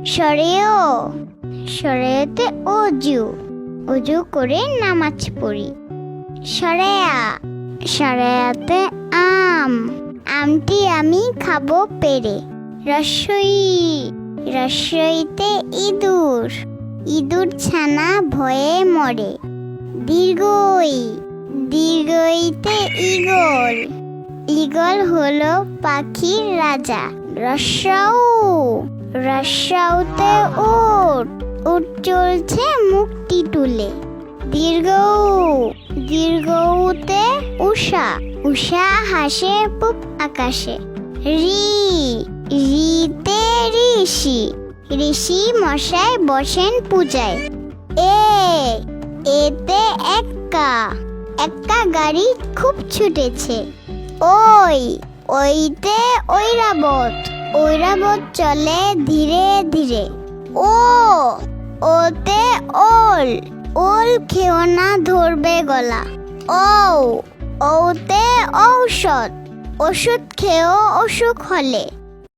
সরেও, সরেতে অজু, অজু করে নামাজ পড়ি। সরেয়া, সরেয়াতে আম, আমটি আমি খাবো পেরে। রসই, রসইতে ইঁদুর, ইঁদুর ছানা ভয়ে মরে। দীর্ঘই, দীর্ঘইতে ঈগল, ঈগল হলো পাখির রাজা। রস্যৌ, রস্যৌতে উট, উট চলছে মুখটি তুলে। দীর্ঘৌ, দীর্ঘৌতে উষা, উষা হাসে পূব আকাশে। রি, রিতে ঋষি, ঋষি মশাই বসেন পূজায়। এ, এতে এক্কা, এক্কা গাড়ি খুব ছুটেছে। ওই, ওইতে ঐরাবত, ঐরাবত চলে ধীরে ধীরে। ও, ওতে ওল, ওল খেও না ধরবে গলা। ও, ওতে ঔষধ, ওষুধ খেও অসুখ হলে।